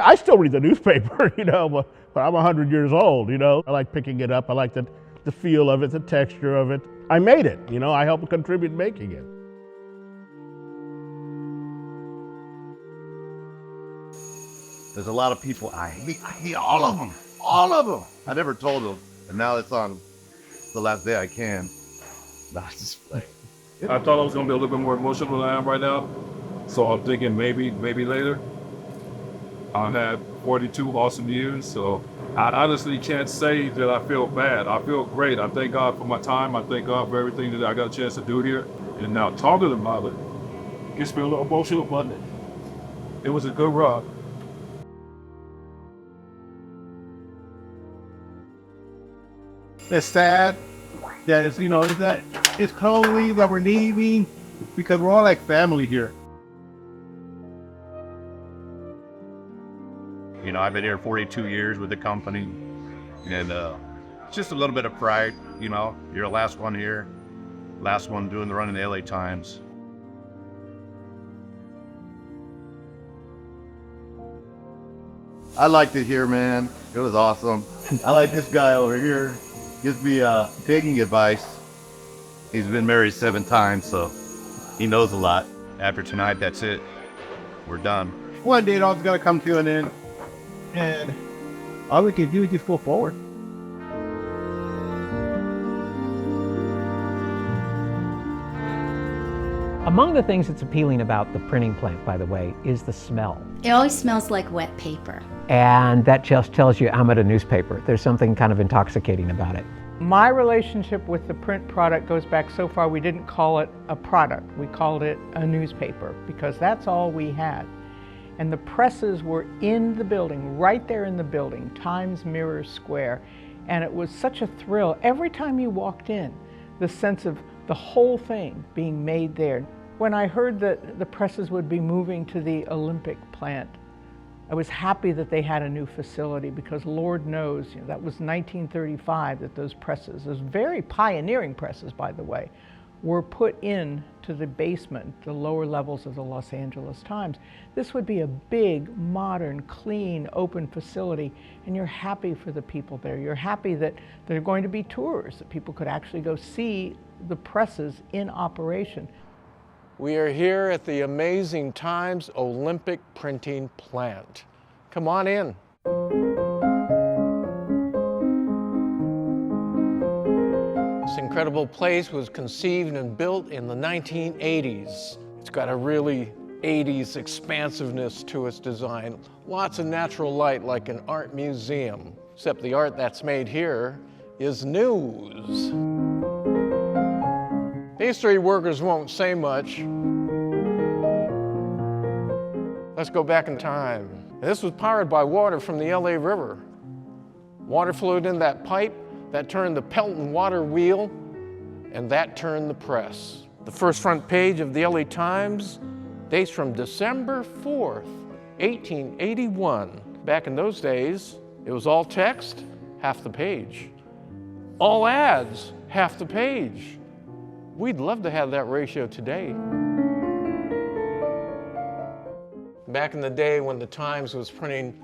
I still read the newspaper, but I'm 100 years old, I like picking it up. I like the feel of it, the texture of it. I made it, I helped contribute making it. There's a lot of people, I hate all of them. I never told them, and now it's on the last day I can. That's just like, I thought I was gonna be a little bit more emotional than I am right now. So I'm thinking maybe later. I've had 42 awesome years, so I honestly can't say that I feel bad. I feel great. I thank God for my time. I thank God for everything that I got a chance to do here. And now talking about it gets me a little emotional, but it was a good ride. It's sad that it's lonely that we're leaving because we're all like family here. I've been here 42 years with the company, and it's just a little bit of pride. You're the last one here, last one doing the run in the LA Times. I liked it here, man. It was awesome. I like this guy over here. Gives me dating advice. He's been married 7 times, so he knows a lot. After tonight, that's it. We're done. One day it all's gonna come to an end, and all we can do is just go forward. Among the things that's appealing about the printing plant, by the way, is the smell. It always smells like wet paper. And that just tells you I'm at a newspaper. There's something kind of intoxicating about it. My relationship with the print product goes back so far we didn't call it a product. We called it a newspaper because that's all we had. And the presses were in the building, right there in the building, Times Mirror Square. And it was such a thrill. Every time you walked in, the sense of the whole thing being made there. When I heard that the presses would be moving to the Olympic plant, I was happy that they had a new facility because Lord knows, that was 1935 that those presses, those very pioneering presses, by the way, were put in to the basement, the lower levels of the Los Angeles Times. This would be a big, modern, clean, open facility, and you're happy for the people there. You're happy that there are going to be tours, that people could actually go see the presses in operation. We are here at the amazing Times Olympic Printing Plant. Come on in. This incredible place was conceived and built in the 1980s. It's got a really 80s expansiveness to its design. Lots of natural light like an art museum, except the art that's made here is news. These 3 workers won't say much. Let's go back in time. This was powered by water from the LA River. Water flowed in that pipe, that turned the Pelton water wheel, and that turned the press. The first front page of the LA Times dates from December 4th, 1881. Back in those days, it was all text, half the page. All ads, half the page. We'd love to have that ratio today. Back in the day when the Times was printing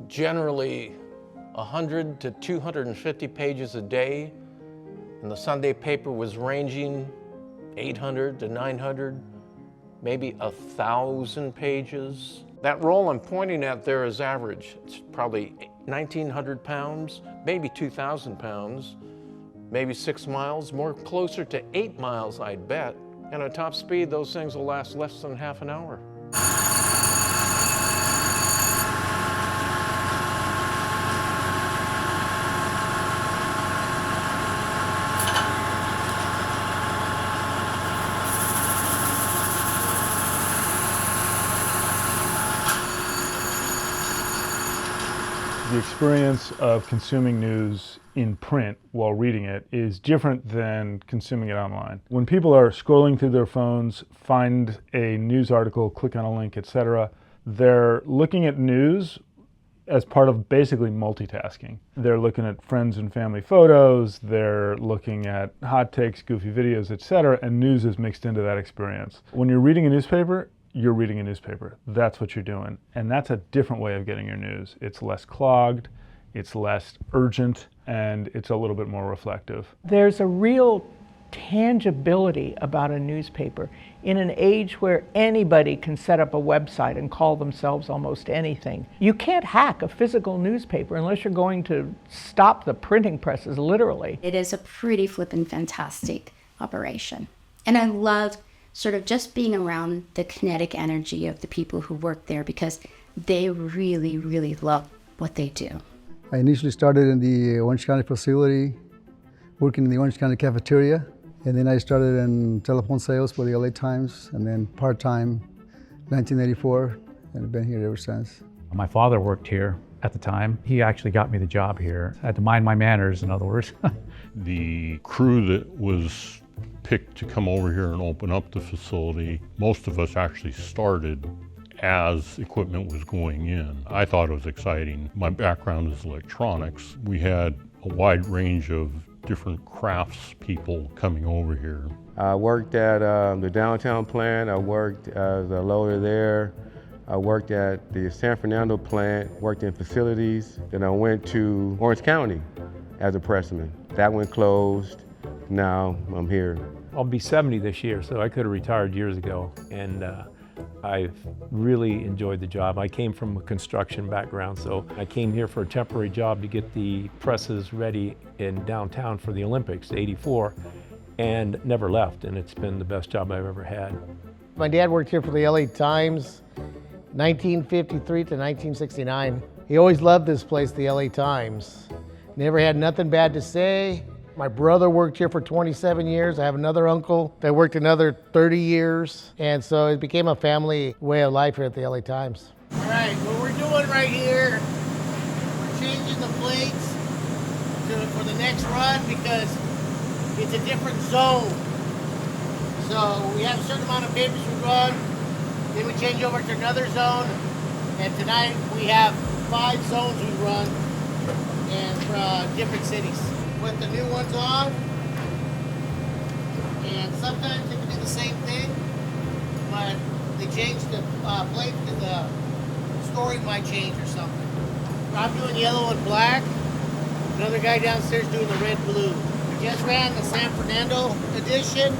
generally 100 to 250 pages a day, and the Sunday paper was ranging 800 to 900, maybe 1,000 pages. That roll I'm pointing at there is average. It's probably 1,900 pounds, maybe 2,000 pounds. Maybe 6 miles, more closer to 8 miles, I'd bet. And at top speed, those things will last less than half an hour. The experience of consuming news in print while reading it is different than consuming it online. When people are scrolling through their phones, find a news article, click on a link, etc., they're looking at news as part of basically multitasking. They're looking at friends and family photos, they're looking at hot takes, goofy videos, etc., and news is mixed into that experience. When you're reading a newspaper, you're reading a newspaper. That's what you're doing. And that's a different way of getting your news. It's less clogged, it's less urgent, and it's a little bit more reflective. There's a real tangibility about a newspaper in an age where anybody can set up a website and call themselves almost anything. You can't hack a physical newspaper unless you're going to stop the printing presses, literally. It is a pretty flippin' fantastic operation. And I love sort of just being around the kinetic energy of the people who work there because they really, really love what they do. I initially started in the Orange County facility, working in the Orange County cafeteria. And then I started in telephone sales for the LA Times, and then part-time 1984, and I've been here ever since. My father worked here at the time. He actually got me the job here. I had to mind my manners, in other words. The crew that was picked to come over here and open up the facility, most of us actually started as equipment was going in. I thought it was exciting. My background is electronics. We had a wide range of different crafts people coming over here. I worked at the downtown plant. I worked as a loader there. I worked at the San Fernando plant, worked in facilities. Then I went to Orange County as a pressman. That one closed. Now I'm here. I'll be 70 this year, so I could have retired years ago. And I've really enjoyed the job. I came from a construction background, so I came here for a temporary job to get the presses ready in downtown for the Olympics, '84, and never left, and it's been the best job I've ever had. My dad worked here for the LA Times, 1953 to 1969. He always loved this place, the LA Times. Never had nothing bad to say. My brother worked here for 27 years. I have another uncle that worked another 30 years. And so it became a family way of life here at the LA Times. All right, what we're doing right here, we're changing the plates for the next run because it's a different zone. So we have a certain amount of papers we run, then we change over to another zone. And tonight we have 5 zones we run and for different cities. Put the new ones on, and sometimes they can do the same thing, but they change the plate and the story might change or something. I'm doing yellow and black, another guy downstairs doing the red blue. We just ran the San Fernando edition,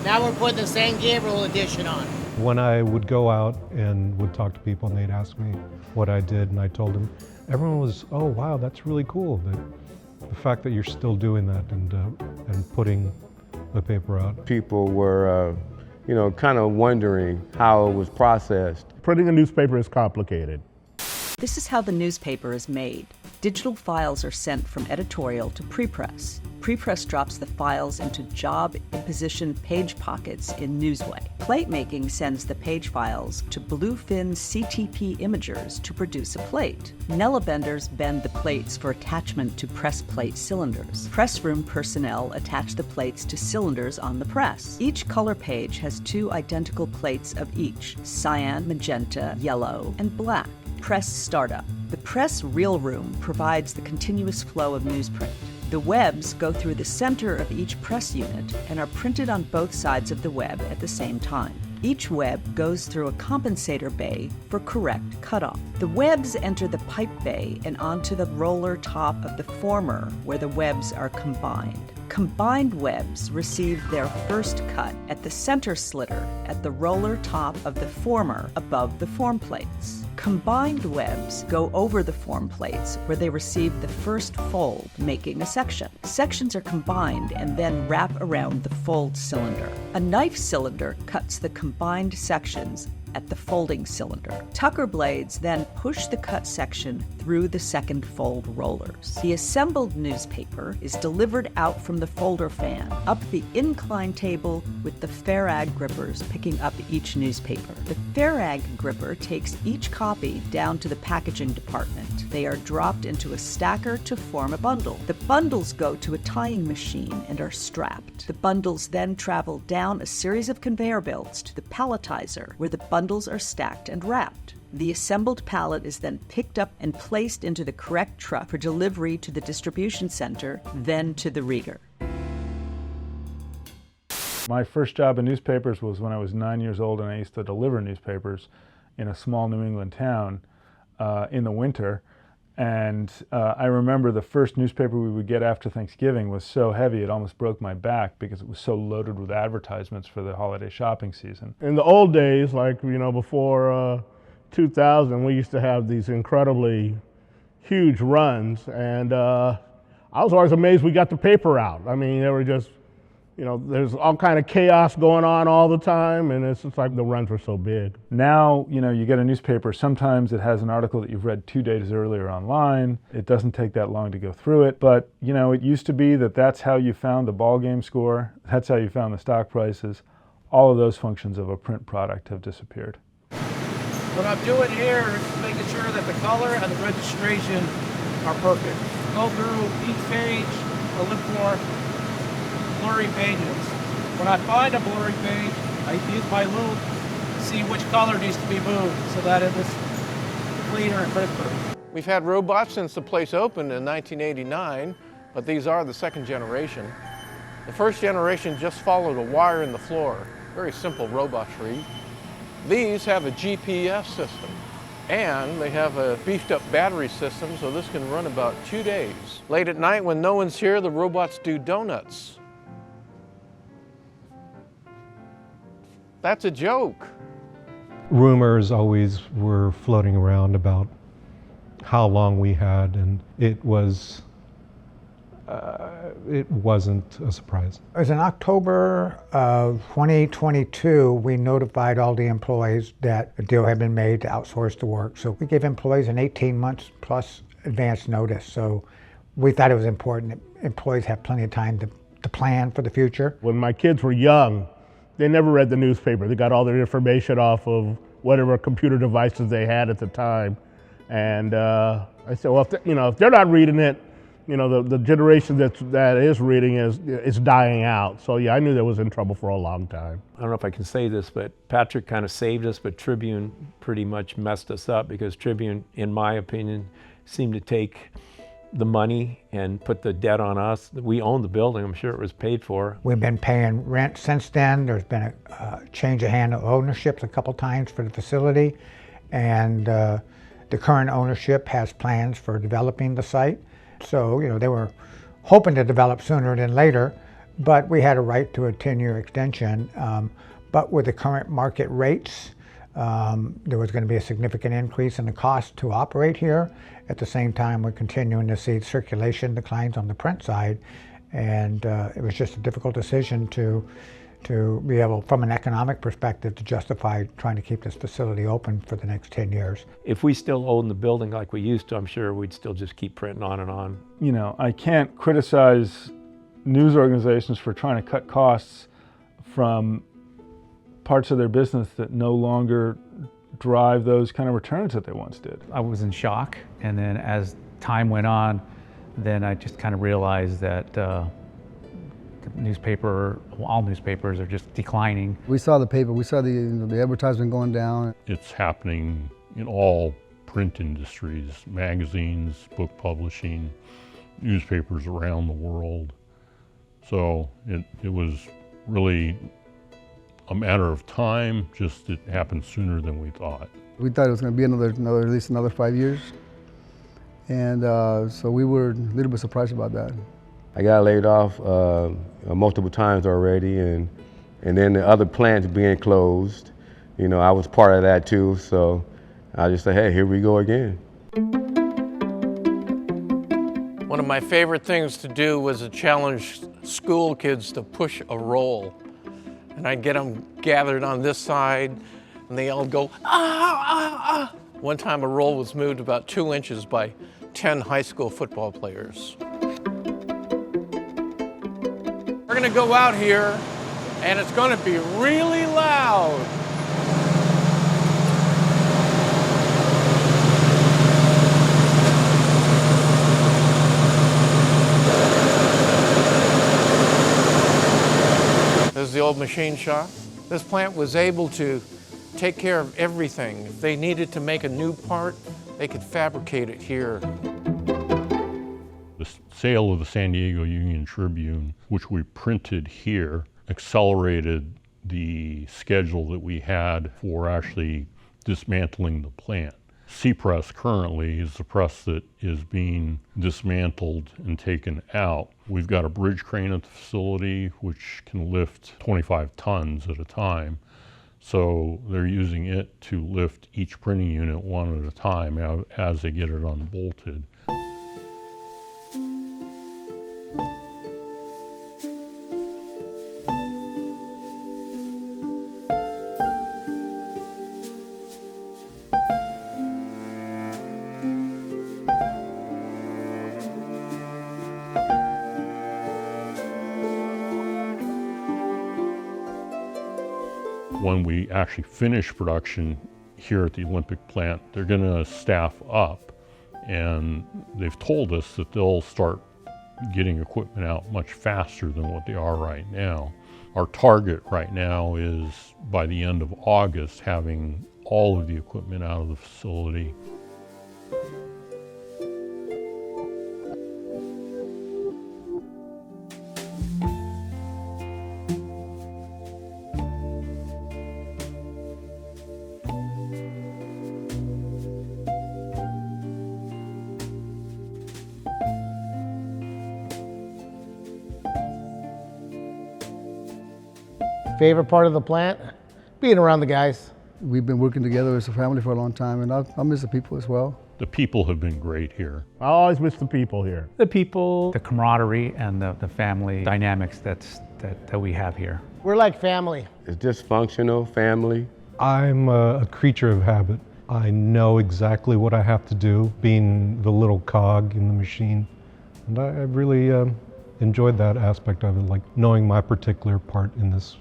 now we're putting the San Gabriel edition on. When I would go out and would talk to people and they'd ask me what I did and I told them, everyone was, oh wow, that's really cool. The fact that you're still doing that and putting the paper out. People were, kind of wondering how it was processed. Printing a newspaper is complicated. This is how the newspaper is made. Digital files are sent from editorial to prepress. Prepress drops the files into job imposition page pockets in Newsway. Plate making sends the page files to bluefin CTP imagers to produce a plate. Nella benders bend the plates for attachment to press plate cylinders. Press room personnel attach the plates to cylinders on the press. Each color page has 2 identical plates of each, cyan, magenta, yellow, and black. Press startup. The press reel room provides the continuous flow of newsprint. The webs go through the center of each press unit and are printed on both sides of the web at the same time. Each web goes through a compensator bay for correct cutoff. The webs enter the pipe bay and onto the roller top of the former, where the webs are combined. Combined webs receive their first cut at the center slitter at the roller top of the former above the form plates. Combined webs go over the form plates where they receive the first fold, making a section. Sections are combined and then wrap around the fold cylinder. A knife cylinder cuts the combined sections at the folding cylinder. Tucker blades then push the cut section through the second fold rollers. The assembled newspaper is delivered out from the folder fan, up the incline table with the Farag grippers picking up each newspaper. The Farag gripper takes each copy down to the packaging department. They are dropped into a stacker to form a bundle. The bundles go to a tying machine and are strapped. The bundles then travel down a series of conveyor belts to the palletizer, where the bundles are stacked and wrapped. The assembled pallet is then picked up and placed into the correct truck for delivery to the distribution center, then to the rigger. My first job in newspapers was when I was 9 years old, and I used to deliver newspapers in a small New England town in the winter. And I remember the first newspaper we would get after Thanksgiving was so heavy it almost broke my back because it was so loaded with advertisements for the holiday shopping season. In the old days, like, you know, before 2000, we used to have these incredibly huge runs, and I was always amazed we got the paper out. I mean, they were just, you know, there's all kind of chaos going on all the time, and it's just like the runs were so big. Now, you know, you get a newspaper, sometimes it has an article that you've read 2 days earlier online. It doesn't take that long to go through it, but, you know, it used to be that that's how you found the ball game score, that's how you found the stock prices. All of those functions of a print product have disappeared. What I'm doing here is making sure that the color and the registration are perfect. Go through each page and look for blurry pages. When I find a blurry page, I use my loop to see which color needs to be moved so that it was cleaner and crisper. We've had robots since the place opened in 1989, but these are the second generation. The first generation just followed a wire in the floor. Very simple robotry. These have a GPS system, and they have a beefed up battery system, so this can run about 2 days. Late at night when no one's here, the robots do donuts. That's a joke. Rumors always were floating around about how long we had, and it wasn't a surprise. It was in October of 2022, we notified all the employees that a deal had been made to outsource the work. So we gave employees an 18 months plus advance notice. So we thought it was important that employees have plenty of time to plan for the future. When my kids were young, they never read the newspaper. They got all their information off of whatever computer devices they had at the time. And I said, well, if they're not reading it, you know, the generation that is reading is dying out. So yeah, I knew that was in trouble for a long time. I don't know if I can say this, but Patrick kind of saved us, but Tribune pretty much messed us up because Tribune, in my opinion, seemed to take the money and put the debt on us. We owned the building. I'm sure it was paid for. We've been paying rent since then. There's been a change of hand of ownerships a couple times for the facility, and the current ownership has plans for developing the site. So, you know, they were hoping to develop sooner than later, but we had a right to a 10-year extension. But with the current market rates, there was going to be a significant increase in the cost to operate here. At the same time, we're continuing to see circulation declines on the print side, and it was just a difficult decision to be able, from an economic perspective, to justify trying to keep this facility open for the next 10 years. If we still owned the building like we used to, I'm sure we'd still just keep printing on and on. You know, I can't criticize news organizations for trying to cut costs from parts of their business that no longer drive those kind of returns that they once did. I was in shock, and then as time went on, then I just kind of realized that all newspapers are just declining. We saw the paper, we saw the advertisement going down. It's happening in all print industries, magazines, book publishing, newspapers around the world. So it was really a matter of time, just it happened sooner than we thought. We thought it was going to be at least another 5 years. And so we were a little bit surprised about that. I got laid off multiple times already, and then the other plants being closed, you know, I was part of that too, so I just said, hey, here we go again. One of my favorite things to do was to challenge school kids to push a roll. And I'd get them gathered on this side, and they all go, ah, ah, ah. One time a roll was moved about 2 inches by 10 high school football players. We're gonna go out here, and it's gonna be really loud. This is the old machine shop. This plant was able to take care of everything. If they needed to make a new part, they could fabricate it here. The sale of the San Diego Union Tribune, which we printed here, accelerated the schedule that we had for actually dismantling the plant. C-Press currently is the press that is being dismantled and taken out. We've got a bridge crane at the facility which can lift 25 tons at a time. So they're using it to lift each printing unit one at a time as they get it unbolted. When we actually finish production here at the Olympic plant, they're going to staff up, and they've told us that they'll start getting equipment out much faster than what they are right now. Our target right now is by the end of August having all of the equipment out of the facility. Favorite part of the plant? Being around the guys. We've been working together as a family for a long time, and I miss the people as well. The people have been great here. I always miss the people here. The people, the camaraderie, and the family dynamics that we have here. We're like family. It's dysfunctional family. I'm a creature of habit. I know exactly what I have to do, being the little cog in the machine. And I really enjoyed that aspect of it, like knowing my particular part in this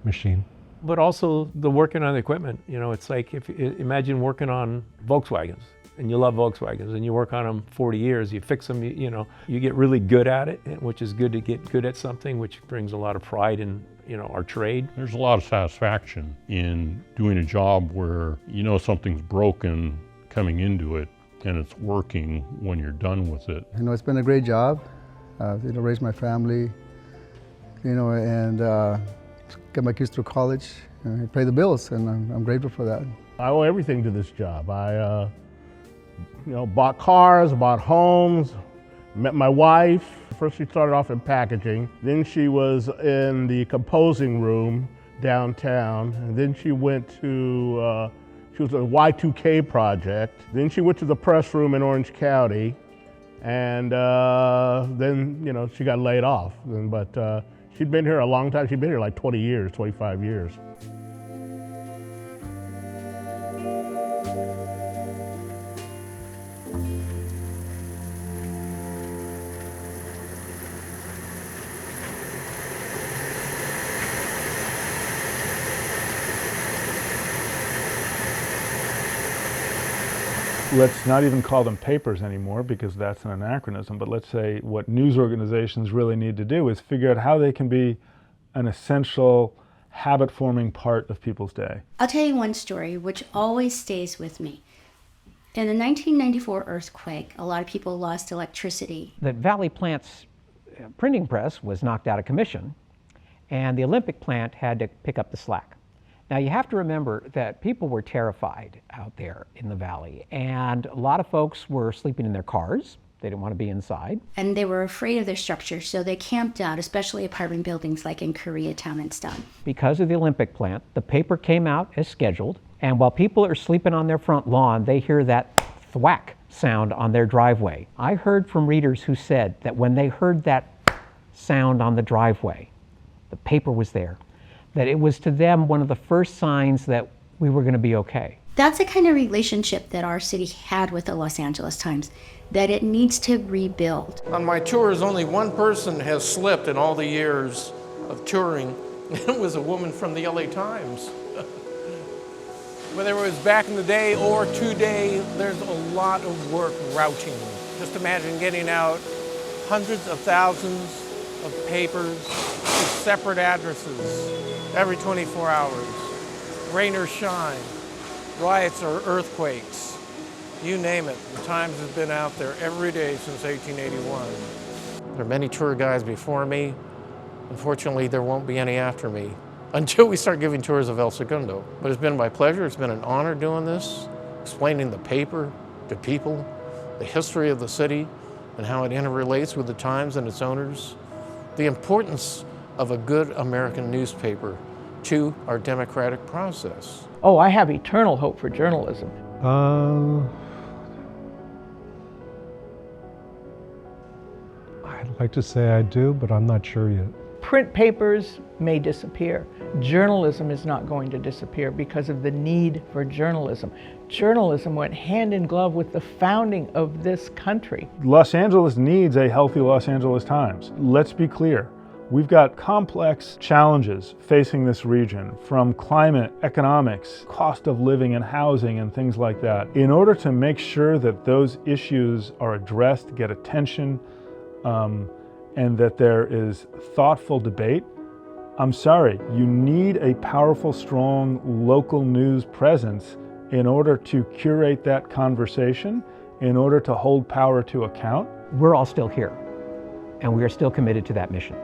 machine. But also the working on the equipment. You know, it's like imagine working on Volkswagens, and you love Volkswagens, and you work on them 40 years, you fix them, you know, you get really good at it, which is good to get good at something, which brings a lot of pride in, you know, our trade. There's a lot of satisfaction in doing a job where you know something's broken coming into it, and it's working when you're done with it. You know, it's been a great job. You know, raise my family, you know, and get my kids through college, and pay the bills, and I'm grateful for that. I owe everything to this job. I, you know, bought cars, bought homes, met my wife. First she started off in packaging, then she was in the composing room downtown, and then she went to, she was a Y2K project. Then she went to the press room in Orange County, and then, you know, she got laid off. But she'd been here a long time. She'd been here like 20 years, 25 years. Let's not even call them papers anymore because that's an anachronism, but let's say what news organizations really need to do is figure out how they can be an essential habit-forming part of people's day. I'll tell you one story which always stays with me. In the 1994 earthquake, a lot of people lost electricity. The Valley plant's printing press was knocked out of commission, and the Olympic plant had to pick up the slack. Now you have to remember that people were terrified out there in the valley, and a lot of folks were sleeping in their cars. They didn't want to be inside. And they were afraid of their structure, so they camped out, especially apartment buildings like in Koreatown and stuff. Because of the Olympic plant, the paper came out as scheduled, and while people are sleeping on their front lawn, they hear that thwack sound on their driveway. I heard from readers who said that when they heard that sound on the driveway, the paper was there, that it was to them one of the first signs that we were going to be okay. That's the kind of relationship that our city had with the Los Angeles Times, that it needs to rebuild. On my tours, only one person has slipped in all the years of touring. It was a woman from the LA Times. Whether it was back in the day or today, there's a lot of work routing. Just imagine getting out hundreds of thousands of papers to separate addresses every 24 hours. Rain or shine, riots or earthquakes, you name it. The Times has been out there every day since 1881. There are many tour guides before me, Unfortunately, there won't be any after me until we start giving tours of El Segundo. But it's been my pleasure, it's been an honor doing this, explaining the paper to people, the history of the city, and how it interrelates with the times and its owners, the importance of a good American newspaper to our democratic process. Oh, I have eternal hope for journalism. I'd like to say I do, but I'm not sure yet. Print papers may disappear. Journalism is not going to disappear because of the need for journalism. Journalism went hand in glove with the founding of this country. Los Angeles needs a healthy Los Angeles Times. Let's be clear. We've got complex challenges facing this region, from climate, economics, cost of living and housing and things like that. In order to make sure that those issues are addressed, get attention, and that there is thoughtful debate, I'm sorry, you need a powerful, strong local news presence in order to curate that conversation, in order to hold power to account. We're all still here, and we are still committed to that mission.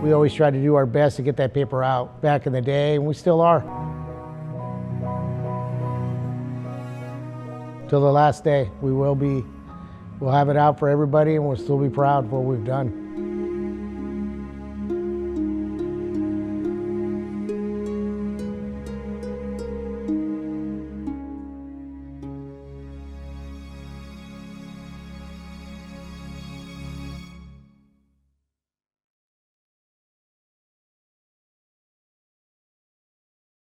We always tried to do our best to get that paper out back in the day, and we still are. Till the last day, we'll have it out for everybody, and we'll still be proud of what we've done.